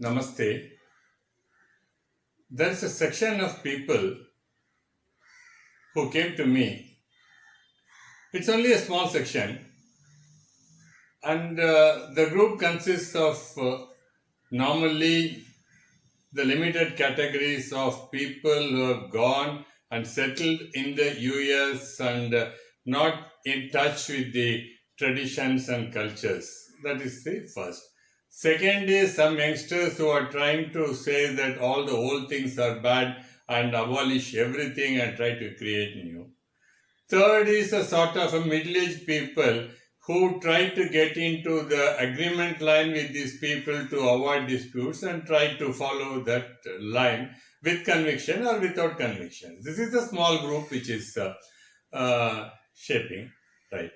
Namaste. There's a section of people who came to me. It's only a small section, and the group consists of normally the limited categories of people who have gone and settled in the US and not in touch with the traditions and cultures. That is the first. Second is some youngsters who are trying to say that all the old things are bad and abolish everything and try to create new. Third is a sort of a middle-aged people who try to get into the agreement line with these people to avoid disputes and try to follow that line with conviction or without conviction. This is a small group which is shaping, right?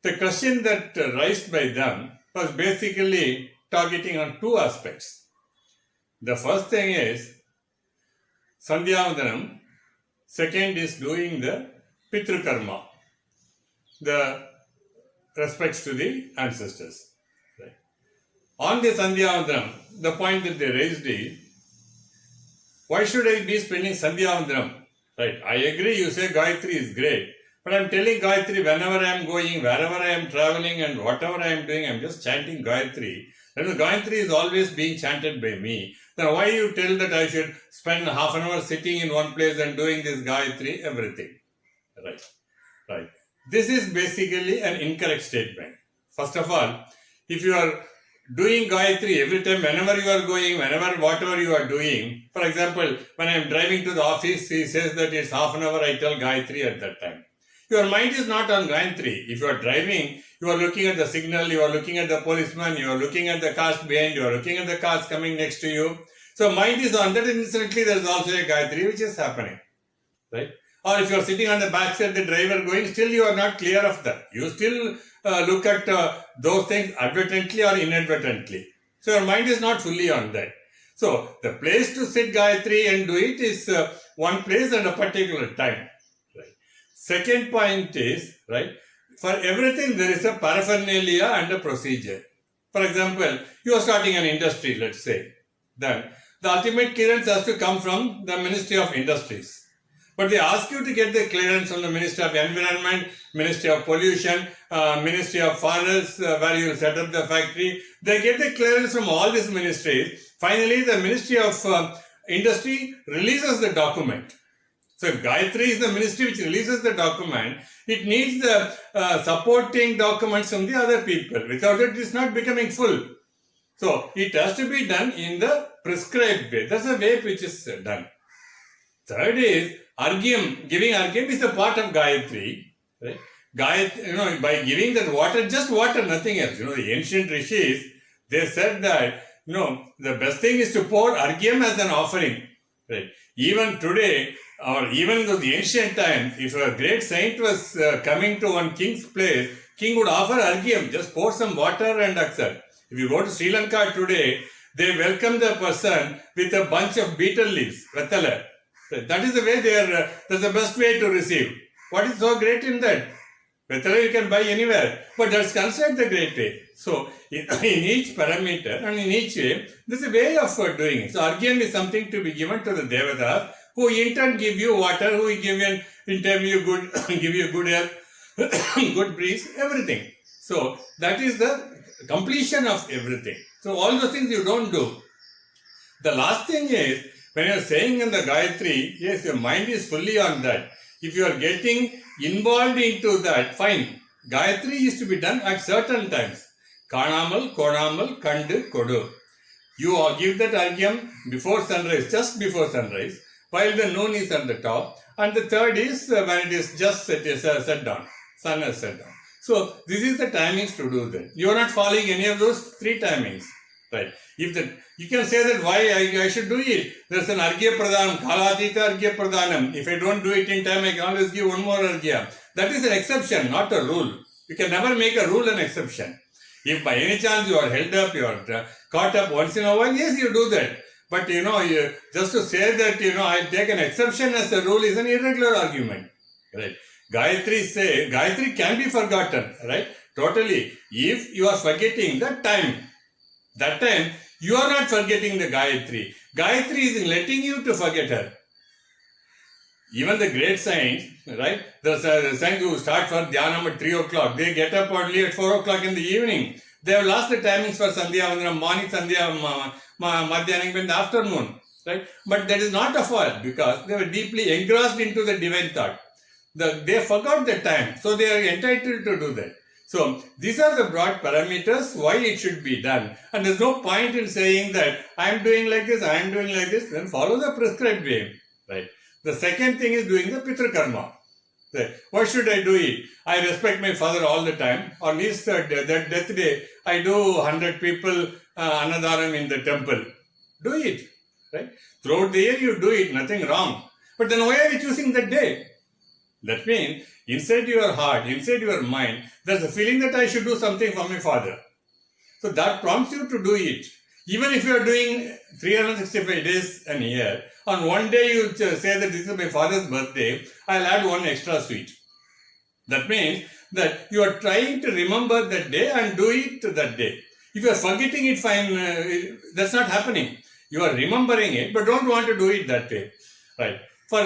The question that raised by them was basically targeting on two aspects. The first thing is Sandhyavandanam, second is doing the Pitru Karma, the respects to the ancestors. Right. On the Sandhyavandanam, the point that they raised is, why should I be spending Sandhyavandanam? Right. I agree, you say Gayatri is great, but I'm telling Gayatri whenever I am going, wherever I am traveling and whatever I am doing, I'm just chanting Gayatri. And the Gayatri is always being chanted by me. Then why you tell that I should spend half an hour sitting in one place and doing this Gayatri, everything? Right, right. This is basically an incorrect statement. First of all, if you are doing Gayatri every time, whenever you are going, whatever you are doing, for example, when I am driving to the office, he says that it's half an hour, I tell Gayatri at that time. Your mind is not on Gayatri. If you are driving, you are looking at the signal, you are looking at the policeman, you are looking at the cars behind, you are looking at the cars coming next to you. So mind is on that, and instantly there is also a Gayatri which is happening. Right? Or if you are sitting on the back side, the driver going, still you are not clear of that. You still look at those things advertently or inadvertently. So your mind is not fully on that. So the place to sit Gayatri and do it is one place and a particular time. Right. Second point is, right, for everything there is a paraphernalia and a procedure. For example, you are starting an industry, let's say. Then the ultimate clearance has to come from the Ministry of Industries. But they ask you to get the clearance from the Ministry of Environment, Ministry of Pollution, Ministry of Forests, where you will set up the factory. They get the clearance from all these ministries. Finally, the Ministry of Industry releases the document. So if Gayatri is the ministry which releases the document, it needs the supporting documents from the other people. Without it, it is not becoming full. So it has to be done in the prescribed way. That's the way which is done. Third is Argyam. Giving Argyam is a part of Gayatri. Right? Gayatri, by giving that water, just water, nothing else. The ancient rishis, they said that, the best thing is to pour Argyam as an offering. Right? Even today, or even in the ancient times, if a great saint was coming to one king's place, king would offer Argyam, just pour some water and accept. If you go to Sri Lanka today, they welcome the person with a bunch of betel leaves, vetala. That is the way that's the best way to receive. What is so great in that? Vetala you can buy anywhere, but that's considered the great way. So, in each parameter and in each way, there's a way of doing it. So, Argyam is something to be given to the Devatas, who in turn give you water, who give you good, give you good air, good breeze, everything. So, that is the completion of everything. So, all those things you don't do. The last thing is, when you are saying in the Gayatri, yes, your mind is fully on that. If you are getting involved into that, fine. Gayatri is to be done at certain times. Kanamal, Konamal, Kandu, Kodu. You give that Argyam before sunrise, just before sunrise, while the noon is at the top. And the third is when it is just set down. Sun has set down. So, this is the timings to do that. You are not following any of those three timings. Right. You can say that why I should do it. There's an Argya Pradhanam, Kalatita Argya Pradhanam. If I don't do it in time, I can always give one more Argya. That is an exception, not a rule. You can never make a rule an exception. If by any chance you are held up, you are caught up once in a while, yes, you do that. But just to say that, I'll take an exception as a rule is an irregular argument. Right. Gayatri can be forgotten, right? Totally. If you are forgetting the time. That time, you are not forgetting the Gayatri. Gayatri is letting you to forget her. Even the great saints, right? The saints who start for Dhyanam at 3 o'clock, they get up only at 4 o'clock in the evening. They have lost the timings for Sandhya Vandanam, morning Sandhya, Madhyanam in the afternoon. Right? But that is not a fault because they were deeply engrossed into the divine thought. They forgot the time, so they are entitled to do that. So these are the broad parameters why it should be done. And there's no point in saying that I am doing like this, I am doing like this, then follow the prescribed way. Right? The second thing is doing the Pitru Karma. Why should I do it? I respect my father all the time. On his that death day, I do 100 people Annadaram in the temple. Do it. Right? Throughout the year you do it, nothing wrong. But then why are you choosing that day? That means inside your heart, inside your mind, there's a feeling that I should do something for my father. So that prompts you to do it. Even if you are doing 365 days a year, on one day you say that this is my father's birthday, I'll add one extra sweet. That means that you are trying to remember that day and do it that day. If you are forgetting it, fine, that's not happening. You are remembering it, but don't want to do it that way. Right? For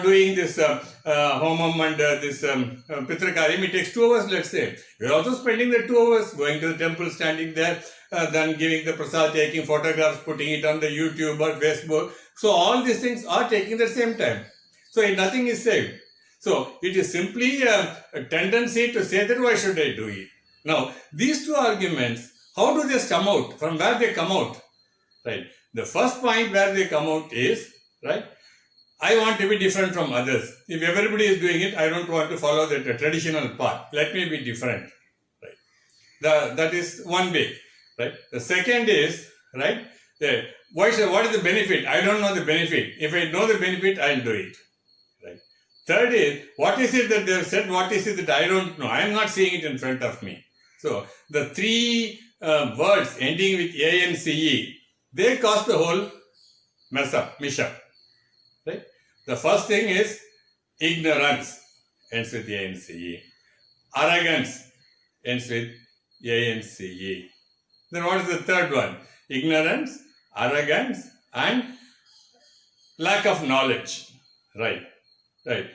doing this homam and this Pitru Karyam, it takes 2 hours, let's say. You are also spending the 2 hours going to the temple, standing there, then giving the prasad, taking photographs, putting it on the YouTube or Facebook. So all these things are taking the same time. So nothing is saved. So it is simply a tendency to say that why should I do it? Now, these two arguments, how do they come out? From where they come out? Right? The first point where they come out is, right, I want to be different from others. If everybody is doing it, I don't want to follow the traditional path. Let me be different. Right? That is one way. Right? The second is, right, what is the benefit? I don't know the benefit. If I know the benefit, I'll do it. Right? Third is, what is it that they have said? What is it that I don't know? I am not seeing it in front of me. So, the three words ending with A-N-C-E, they cause the whole mess up. Right? The first thing is ignorance, ends with A-N-C-E. Arrogance, ends with A-N-C-E. Then what is the third one? Ignorance, arrogance, and lack of knowledge. Right.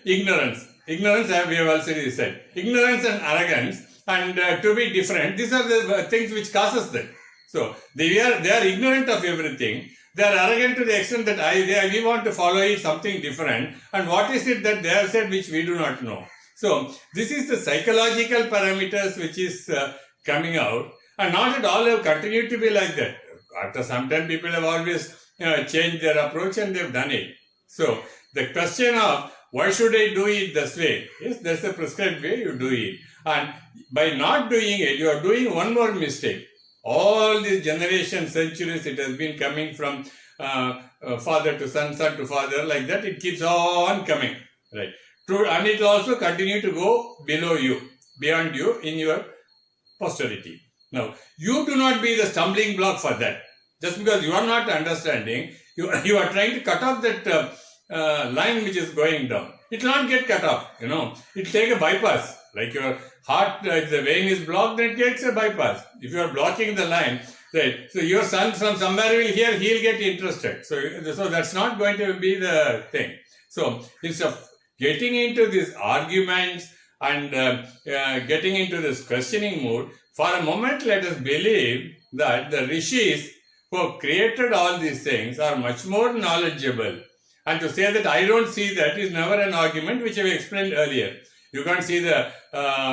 Ignorance. Ignorance, we have already said. Ignorance and arrogance, and to be different, these are the things which causes that. So, they are ignorant of everything. They are arrogant to the extent that we want to follow it something different. And what is it that they have said which we do not know? So, this is the psychological parameters which is coming out. And not at all have continued to be like that. After some time, people have always changed their approach and they've done it. So, the question of why should I do it this way? Yes, that's the prescribed way you do it. And by not doing it, you are doing one more mistake. All these generations, centuries, it has been coming from father to son, son to father, like that. It keeps on coming, right? And it will also continue to go below you, beyond you in your posterity. Now, you do not be the stumbling block for that. Just because you are not understanding, you are trying to cut off that line which is going down. It will not get cut off, It will take a bypass. Like your heart, if the vein is blocked, then it takes a bypass. If you are blocking the line, right? So your son from somewhere will hear, he'll get interested. So that's not going to be the thing. So instead of getting into these arguments and getting into this questioning mood, for a moment let us believe that the rishis who have created all these things are much more knowledgeable. And to say that I don't see that is never an argument, which I explained earlier. You can't see the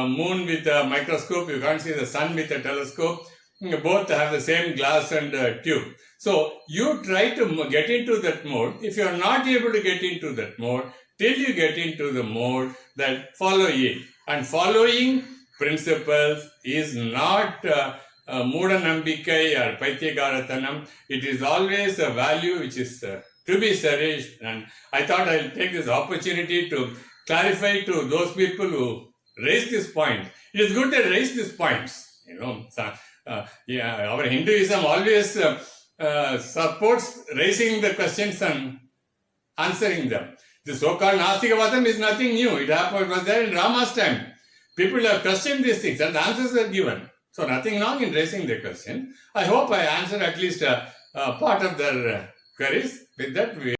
moon with a microscope, you can't see the sun with a telescope. Both have the same glass and tube. So, you try to get into that mode. If you are not able to get into that mode, till you get into the mode, that follow it. And following principles is not Moodanambikai or Paityagaratanam. It is always a value which is to be cherished. And I thought I'll take this opportunity to clarify to those people who raise this point. It is good to raise these points. Our Hinduism always supports raising the questions and answering them. The so-called Nastikavadam is nothing new. It was there in Rama's time. People have questioned these things and the answers are given. So nothing wrong in raising the question. I hope I answered at least part of their queries. With that, we